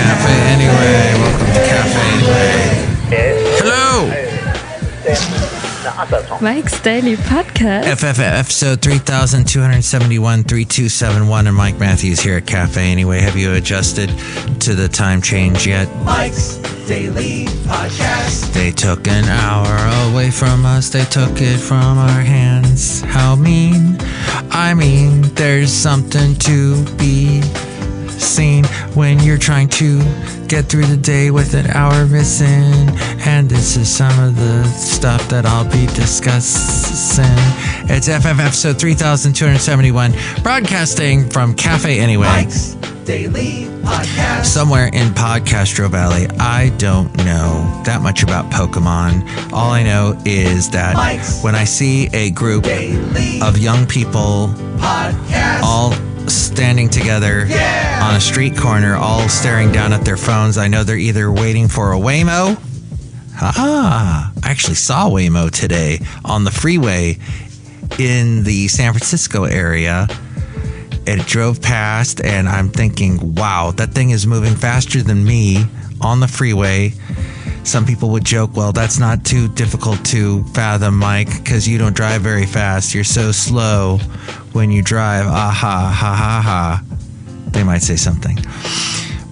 Café Anyway. Welcome to Café Anyway. Hello. Mike's Daily Podcast. FFF episode 3271 3271, and Mike Matthews here at Café Anyway. Have you adjusted to the time change yet? Mike's Daily Podcast. They took an hour away from us. They took it from our hands. How mean? I mean, there's something to be seen when you're trying to get through the day with an hour missing. And this is some of the stuff that I'll be discussing. It's FF episode 3271, broadcasting from Café Anyway. Mike's Daily Podcast. Somewhere in PodCastro Valley. I don't know that much about Pokemon. All I know is that Mike's when I see a group Daily of young people Podcast. all standing together on a street corner, all staring down at their phones, I know they're either waiting for a Waymo. I actually saw Waymo today on the freeway in the San Francisco area. It drove past, and I'm thinking, wow, that thing is moving faster than me on the freeway. Some people would joke, well, that's not too difficult to fathom, Mike, because you don't drive very fast. You're so slow when you drive. Ah, ha, ha, ha, ha. They might say something.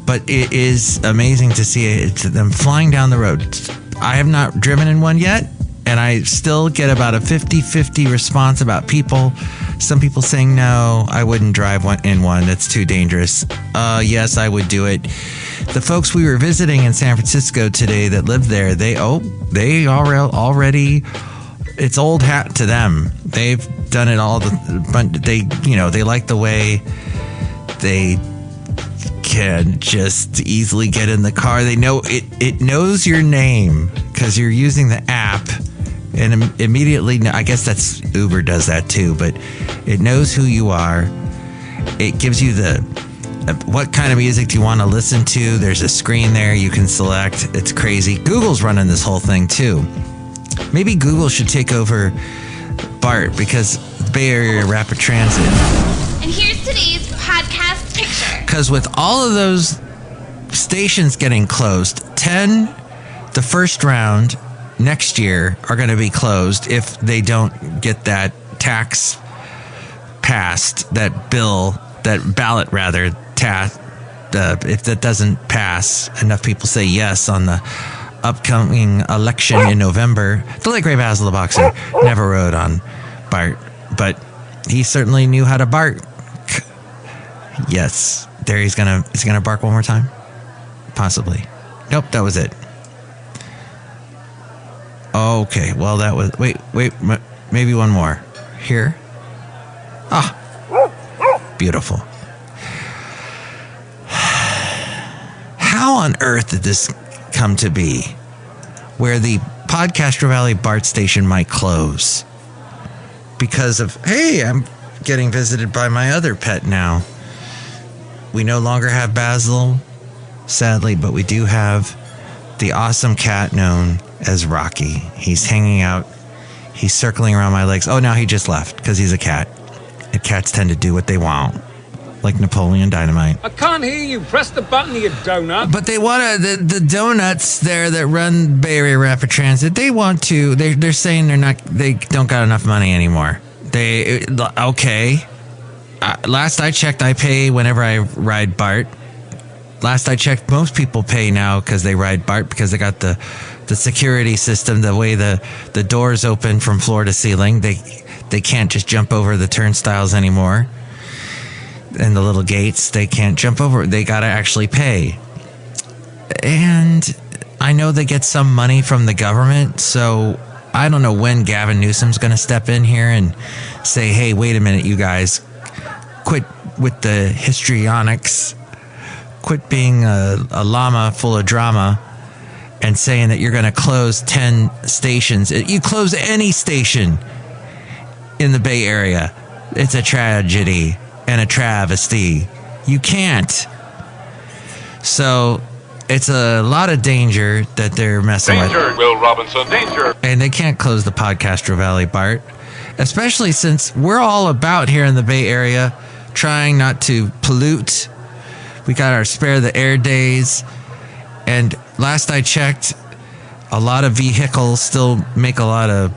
But it is amazing to see them flying down the road. I have not driven in one yet, and I still get about a 50-50 response about people. Some people saying, no, I wouldn't drive in one. That's too dangerous. Yes, I would do it. The folks we were visiting in San Francisco today that live there, they already, it's old hat to them. They've done it all. They like the way they can just easily get in the car. They know it knows your name because you're using the app. And immediately, I guess that's Uber does that too, but it knows who you are. It gives you what kind of music do you want to listen to? There's a screen there you can select. It's crazy. Google's running this whole thing too. Maybe Google should take over BART because Bay Area Rapid Transit. And here's today's podcast picture. Because with all of those stations getting closed, 10, the first round next year are going to be closed if they don't get that tax passed, that ballot rather, if that doesn't pass, enough people say yes on the upcoming election in November. The late great Basil the Boxer never rode on BART, but he certainly knew how to bark. Yes, there he's gonna bark one more time? Possibly. Nope, that was it. Okay, well that was... Wait, maybe one more. Here? Ah, beautiful. How on earth did this come to be? Where the PodCastro Valley BART station might close? Because of, hey, I'm getting visited by my other pet now. We no longer have Basil, sadly, but we do have the awesome cat known as Rocky. He's hanging out. He's circling around my legs. Oh, now he just left because he's a cat. And cats tend to do what they want, like Napoleon Dynamite. I can't hear you. Press the button, you donut. But they want to, the donuts there that run Bay Area Rapid Transit, they want to, they're saying they don't got enough money anymore. Okay. Last I checked, I pay whenever I ride BART. Last I checked, most people pay now because they ride BART because they got the security system, the way the doors open from floor to ceiling. They can't just jump over the turnstiles anymore. And the little gates, they can't jump over. They got to actually pay. And I know they get some money from the government, so I don't know when Gavin Newsom's going to step in here and say, hey, wait a minute, you guys. Quit with the histrionics. Quit being a llama full of drama and saying that you're going to close 10 stations. You close any station in the Bay Area, it's a tragedy and a travesty. You can't. So it's a lot of danger that they're messing with. Danger, Will Robinson, danger. And they can't close the PodCastro Valley BART, especially since we're all about here in the Bay Area trying not to pollute We got our spare the air days. And last I checked, a lot of vehicles still make a lot of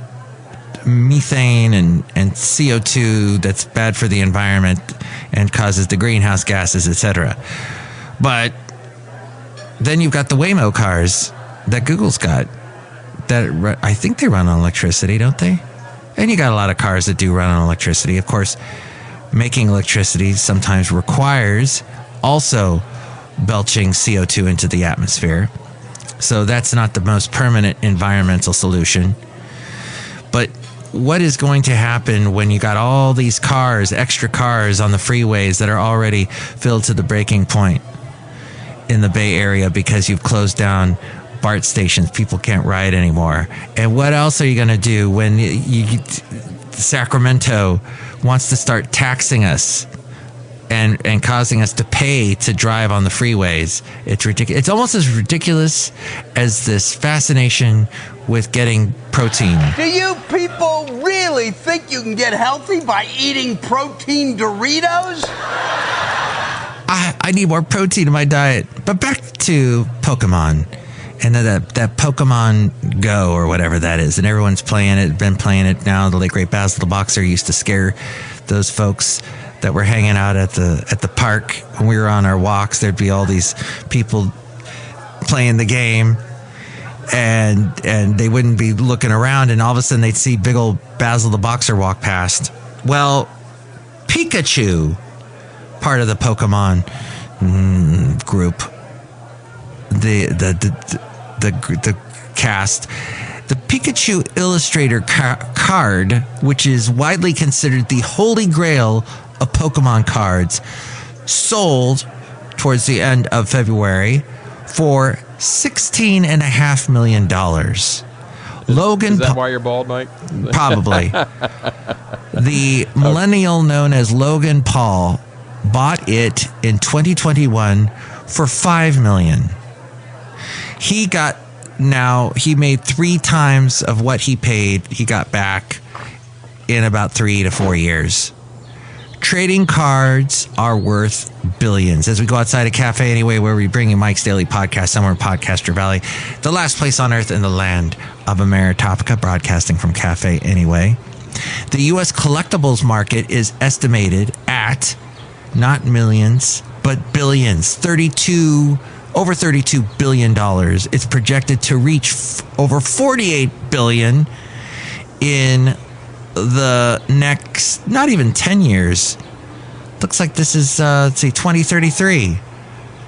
methane and CO2 that's bad for the environment and causes the greenhouse gases, etc. But then you've got the Waymo cars that Google's got that I think they run on electricity, don't they? And you got a lot of cars that do run on electricity. Of course, making electricity sometimes requires also belching CO2 into the atmosphere. So that's not the most permanent environmental solution. But what is going to happen when you got all these cars, extra cars on the freeways that are already filled to the breaking point in the Bay Area because you've closed down BART stations? People can't ride anymore. And what else are you going to do when Sacramento wants to start taxing us and causing us to pay to drive on the freeways? It's ridiculous. It's almost as ridiculous as this fascination with getting protein. Do you people really think you can get healthy by eating protein Doritos? I need more protein in my diet. But back to Pokemon. And that Pokemon Go or whatever that is. And everyone's playing it, been playing it now. The late great Basil the Boxer used to scare those folks that were hanging out at the park. When we were on our walks, there'd be all these people playing the game. And they wouldn't be looking around. And all of a sudden they'd see big old Basil the Boxer walk past. Well, Pikachu, part of the Pokemon group, the cast, the Pikachu Illustrator card, which is widely considered the holy grail of Pokemon cards, sold towards the end of February for $16.5 million. Logan, is that why you're bald, Mike? Probably. The millennial known as Logan Paul bought it in 2021 for $5 million. He made 3 times of what he paid. He got back in about 3 to 4 years. Trading cards are worth billions. As we go outside of Café Anyway, where we bring you Mike's Daily Podcast, somewhere in Podcastro Valley, the last place on earth in the land of Ameritopica, broadcasting from Café Anyway. The U.S. collectibles market is estimated at not millions, but billions. Over $32 billion. It's projected to reach over $48 billion in the next, not even 10 years. Looks like this is, 2033.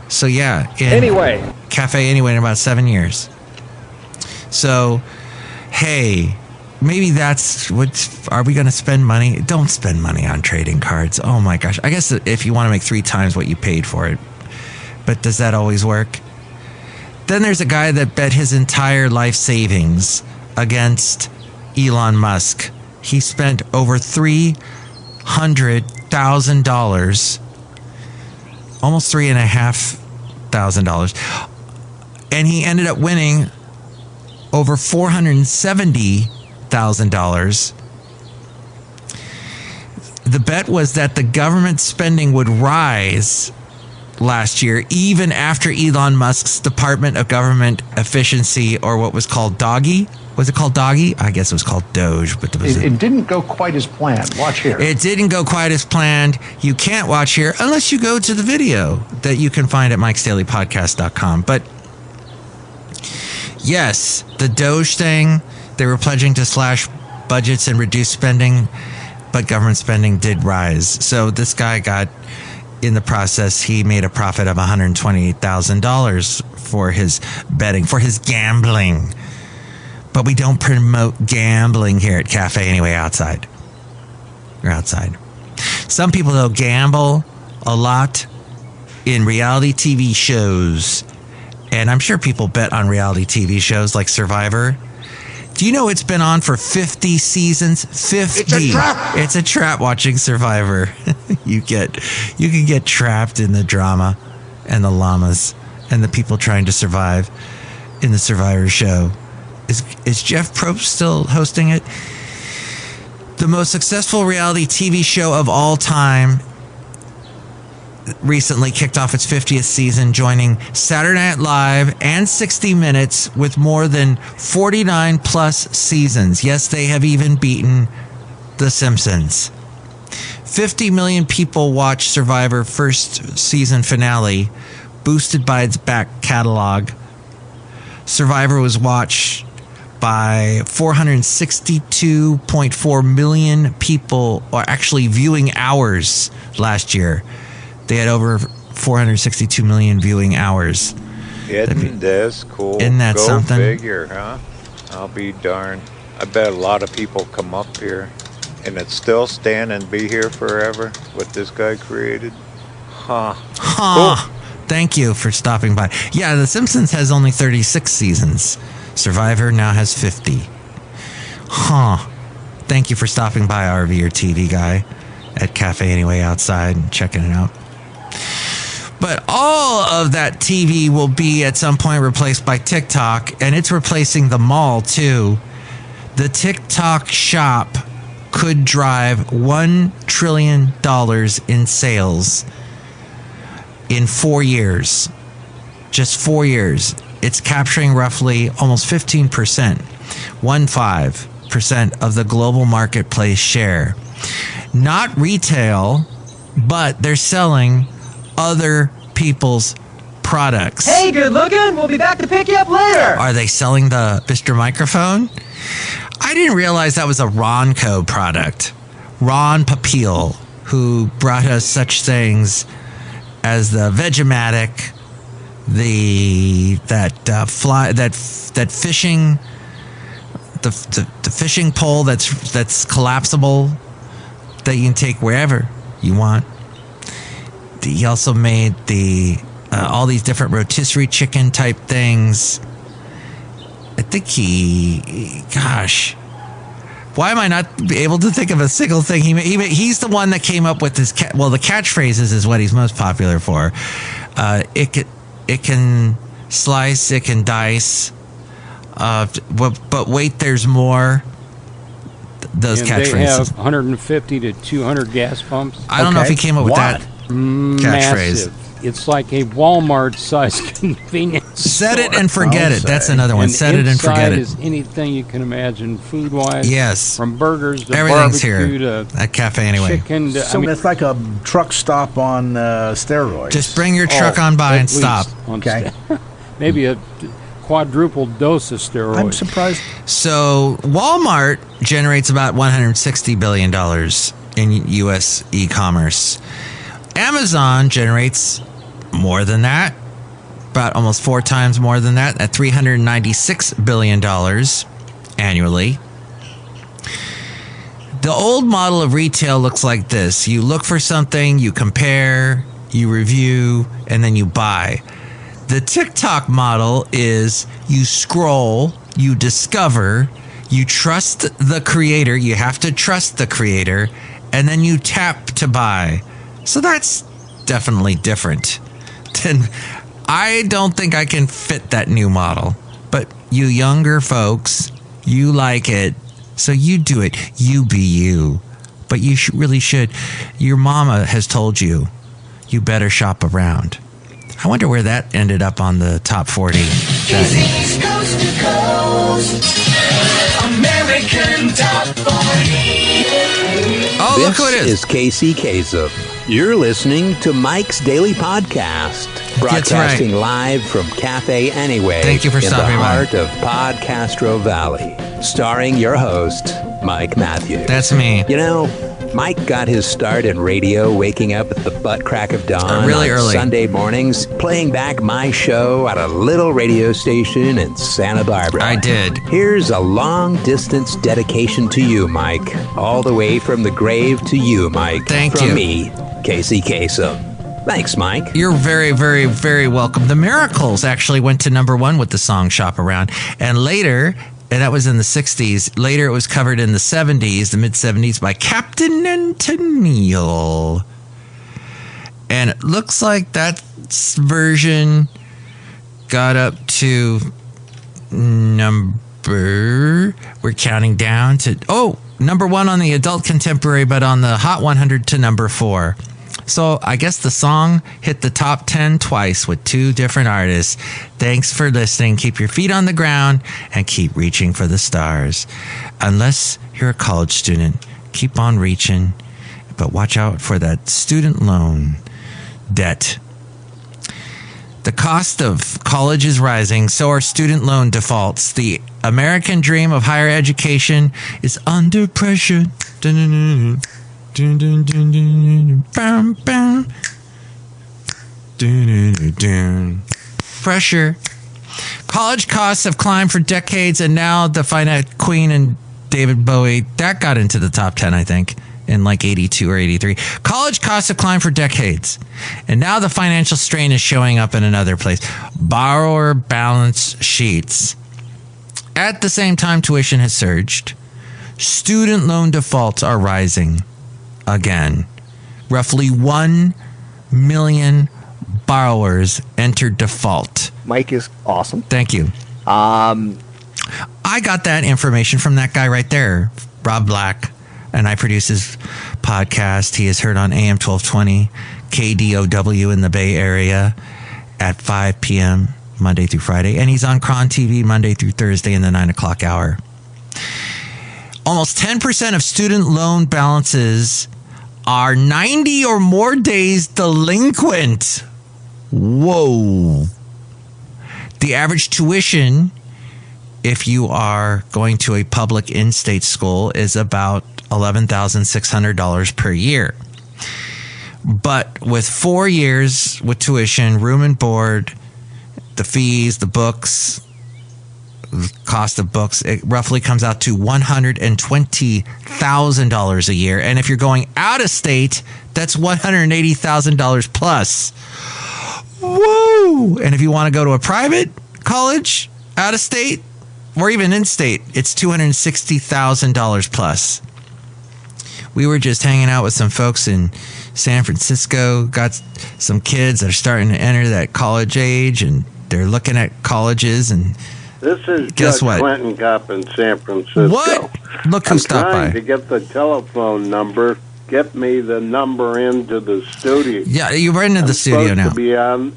So yeah. Anyway. Café Anyway in about 7 years. So, hey, maybe that's what, are we going to spend money? Don't spend money on trading cards. Oh my gosh. I guess if you want to make 3 times what you paid for it. But does that always work? Then there's a guy that bet his entire life savings against Elon Musk. He spent over $300,000, almost $3,500, and he ended up winning over $470,000. The bet was that the government spending would rise last year, even after Elon Musk's Department of Government Efficiency, or what was called Doggy. Was it called Doggy? I guess it was called Doge, but it didn't go quite as planned. Watch here. It didn't go quite as planned. You can't watch here unless you go to the video that you can find at mikesdailypodcast.com. But yes, the Doge thing, they were pledging to slash budgets and reduce spending, but government spending did rise. So this guy got, in the process, he made a profit of $128,000 for his betting, for his gambling. But we don't promote gambling here at Café Anyway outside. You're outside. Some people, though, gamble a lot in reality TV shows. And I'm sure people bet on reality TV shows like Survivor. Do you know it's been on for 50 seasons? 50. It's a trap. It's a trap watching Survivor. You can get trapped in the drama and the llamas and the people trying to survive in the Survivor show. Is Jeff Probst still hosting it? The most successful reality TV show of all time recently kicked off its 50th season, joining Saturday Night Live and 60 Minutes with more than 49 plus seasons. Yes, they have even beaten The Simpsons. 50 million people watched Survivor first season finale, boosted by its back catalog. Survivor was watched by 462.4 million people, or actually viewing hours last year. They had over 462 million viewing hours. Isn't this cool? Isn't that Go something? Figure, huh? I'll be darned. I bet a lot of people come up here and it's still stand and be here forever, what this guy created. Huh. Huh. Cool. Thank you for stopping by. Yeah, The Simpsons has only 36 seasons. Survivor now has 50. Huh. Thank you for stopping by, RV or TV guy, at Café Anyway outside and checking it out. But all of that TV will be at some point replaced by TikTok, and it's replacing the mall too. The TikTok shop could drive $1 trillion in sales in 4 years. Just 4 years. It's capturing roughly almost 15%, 15% of the global marketplace share. Not retail, but they're selling other people's products. Hey, good looking. We'll be back to pick you up later. Are they selling the Mr. Microphone? I didn't realize that was a Ronco product. Ron Papil, who brought us such things as the Vegematic, that fishing pole that's collapsible, that you can take wherever you want. He also made all these different rotisserie chicken type things. I think why am I not able to think of a single thing? He's the one that came up with this. The catchphrases is what he's most popular for. It can slice, it can dice, but wait, there's more. Those and catchphrases. They have 150 to 200 gas pumps. I don't know if he came up with that catchphrase. Massive. It's like a Walmart-sized convenience Set store. it and forget it. That's another one. And Set it and forget it. Inside is anything you can imagine, food-wise. Yes. From burgers to Everything's barbecue here to at Café Anyway. chicken. So it's like a truck stop on steroids. Just bring your truck on by and stop. Okay. Maybe a quadruple dose of steroids. I'm surprised. So Walmart generates about $160 billion in U.S. e-commerce. Amazon generates more than that, about almost 4 times more than that, at $396 billion annually. The old model of retail looks like this. You look for something, you compare, you review, and then you buy. The TikTok model is you scroll, you discover, you trust the creator, you have to trust the creator, and then you tap to buy. So that's definitely different. I don't think I can fit that new model. But you younger folks, you like it, so you do it. You be you. But you really should. Your mama has told you, you better shop around. I wonder where that ended up on the top 40. East coast to coast, American Top 40. Oh, look who it is. This is Casey Kasem. You're listening to Mike's Daily Podcast, broadcasting live from Café Anyway. Thank you for stopping by. In the heart of podCastro Valley, starring your host, Mike Matthews. That's me. You know, Mike got his start in radio waking up at the butt crack of dawn really on early. Sunday mornings, playing back my show at a little radio station in Santa Barbara. I did. Here's a long-distance dedication to you, Mike. All the way from the grave to you, Mike. Thank from you. me, Casey Kasem. Thanks, Mike. You're very, very, very welcome. The Miracles actually went to #1 with the song Shop Around. And later, and that was in the 60s, later it was covered in the 70s, the mid-70s, by Captain Antonio. And it looks like that version got up to we're counting down to, #1 on the adult contemporary, but on the Hot 100 to #4. So I guess the song hit the top 10 twice with 2 different artists. Thanks for listening. Keep your feet on the ground and keep reaching for the stars. Unless you're a college student, keep on reaching, but watch out for that student loan debt. The cost of college is rising, so are student loan defaults. The American dream of higher education is under pressure. Pressure. College costs have climbed for decades, and now the finite Queen and David Bowie, that got into the top 10, I think, in like 82 or 83. College costs have climbed for decades, and now the financial strain is showing up in another place. Borrower balance sheets. At the same time, tuition has surged. Student loan defaults are rising again. Roughly 1 million borrowers entered default. Mike is awesome. Thank you. I got that information from that guy right there, Rob Black, and I produce his podcast. He is heard on AM 1220, KDOW in the Bay Area at 5 p.m. Monday through Friday, and he's on Cron TV Monday through Thursday in the 9 o'clock hour. Almost 10% of student loan balances are 90 or more days delinquent. Whoa. The average tuition, if you are going to a public in-state school, is about $11,600 per year. But with 4 years with tuition, room and board, the fees, the books, the cost of books, it roughly comes out to $120,000 a year. And if you're going out of state, that's $180,000 plus. Woo! And if you want to go to a private college out of state or even in state, it's $260,000 plus. We were just hanging out with some folks in San Francisco, got some kids that are starting to enter that college age, and they're looking at colleges. And this is guess Judge what? Clinton Cop in San Francisco. What? Look who stopped by. I'm trying to get the telephone number. Get me the number into the studio. Yeah, you're into the studio now. To be on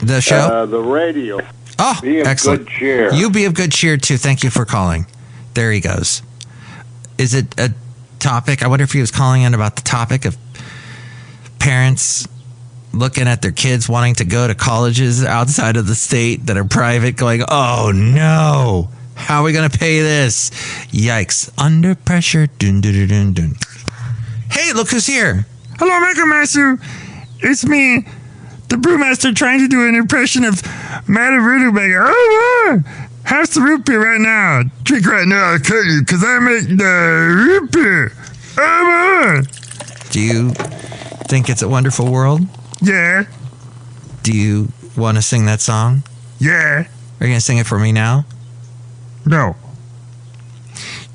the show, the radio. Oh, be of excellent. Good cheer. You be of good cheer too. Thank you for calling. There he goes. Is it a topic? I wonder if he was calling in about the topic of parents looking at their kids wanting to go to colleges outside of the state that are private, going, "Oh no, how are we going to pay this? Yikes! Under pressure." Dun, dun, dun, dun, dun. Hey, look who's here! Hello, Mega Master. It's me, the Brewmaster, trying to do an impression of Madame Rootabega. Oh, how's the root beer right now? Drink right now, I'll tell you, because I make the root beer. Oh, do you think it's a wonderful world? Yeah. Do you want to sing that song? Yeah. Are you going to sing it for me now? No.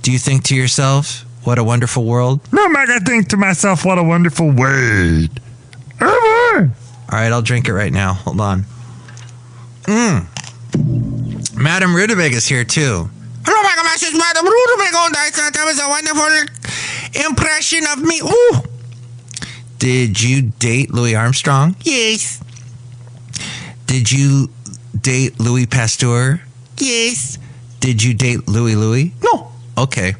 Do you think to yourself, what a wonderful world? No, I'm not going to think to myself, what a wonderful world. Oh, all right, I'll drink it right now. Hold on. Madame Rootabega is here too. Hello, Mega Masters. Madame Rootabega. That was a wonderful impression of me. Ooh. Did you date Louis Armstrong? Yes. Did you date Louis Pasteur? Yes. Did you date Louis? No. Okay.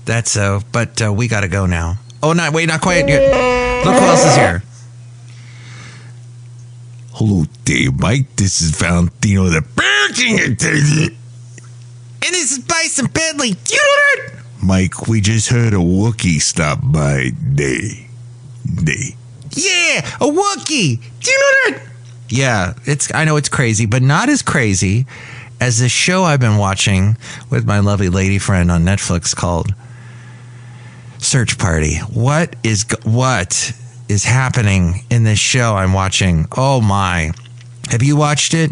That's so. But we got to go now. Oh, not quite. Look who else is here. Hello, Dave Mike. This is Valentino, the King attendant. And this is Bison Bentley. Do you know that? Mike, we just heard a Wookiee stop by. Yeah, a Wookiee. Do you know that? Yeah, I know it's crazy, but not as crazy as this show I've been watching with my lovely lady friend on Netflix called Search Party. What is happening in this show I'm watching? Oh my. Have you watched it?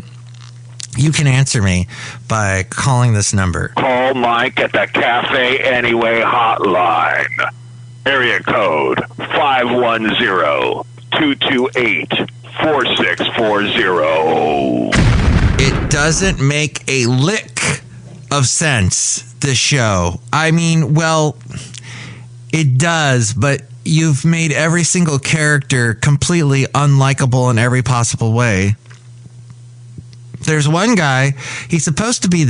You can answer me by calling this number. Call Mike at the Café Anyway hotline. Area code 510-228-4640. It doesn't make a lick of sense, this show. I mean, well, it does, but you've made every single character completely unlikable in every possible way. There's one guy, he's supposed to be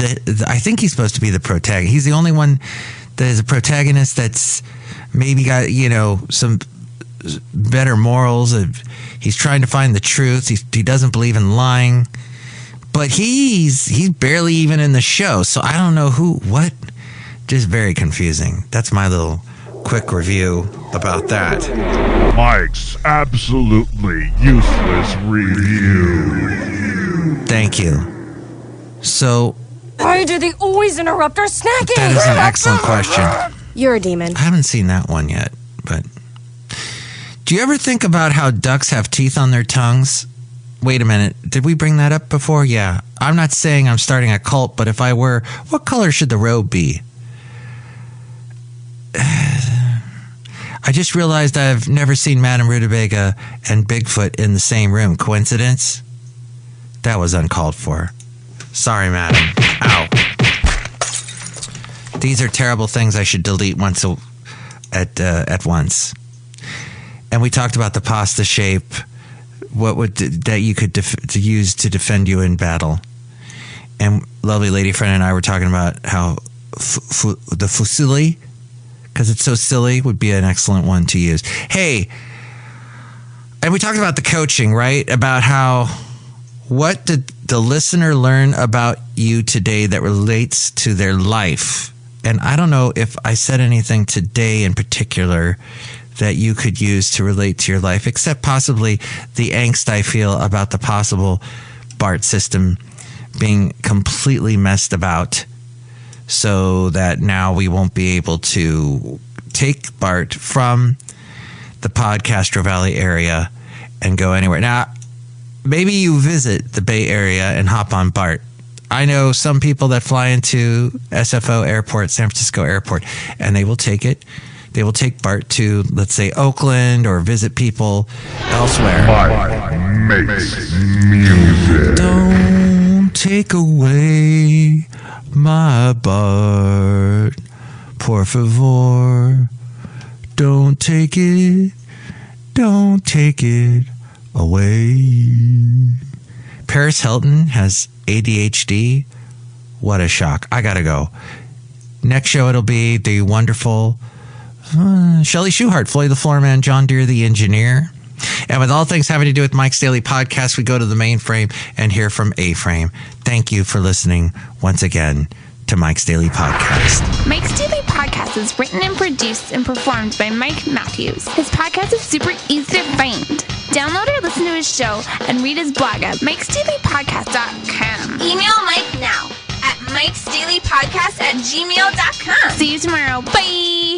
I think he's supposed to be the protagonist. He's the only one that is a protagonist that's maybe got, some better morals. He's trying to find the truth. He doesn't believe in lying. But he's barely even in the show. So I don't know what. Just very confusing. That's my little quick review about that. Mike's absolutely useless review. Thank you. So, why do they always interrupt our snacking? That is an excellent question. You're a demon. I haven't seen that one yet, but do you ever think about how ducks have teeth on their tongues? Wait a minute. Did we bring that up before? Yeah. I'm not saying I'm starting a cult, but if I were, what color should the robe be? I just realized I've never seen Madame Rootabega and Bigfoot in the same room. Coincidence? That was uncalled for. Sorry, madam. Ow. These are terrible things I should delete at once. And we talked about the pasta shape. What would that you could to use to defend you in battle? And lovely lady friend and I were talking about how the fusilli, because it's so silly, would be an excellent one to use. Hey, and we talked about the coaching, right? About how, what did the listener learn about you today that relates to their life? And I don't know if I said anything today in particular that you could use to relate to your life, except possibly the angst I feel about the possible BART system being completely messed about, so that now we won't be able to take BART from the podCastro Valley area and go anywhere. Now, maybe you visit the Bay Area and hop on BART. I know some people that fly into SFO Airport, San Francisco Airport, and they will take it. They will take BART to, let's say, Oakland, or visit people elsewhere. Mike makes music. Don't take away my BART, por favor. Don't take it away. Paris Hilton has ADHD. What a shock. I gotta go. Next show it'll be the wonderful Chely Shoehart, Floyd the Floorman, John Deere the engineer. And with all things having to do with Mike's Daily Podcast, we go to the mainframe and hear from A-Frame. Thank you for listening once again to Mike's Daily Podcast. Mike's Daily Podcast is written and produced and performed by Mike Matthews. His podcast is super easy to find. Download or listen to his show and read his blog at mikesdailypodcast.com. Email Mike now at mikesdailypodcast@gmail.com. See you tomorrow. Bye!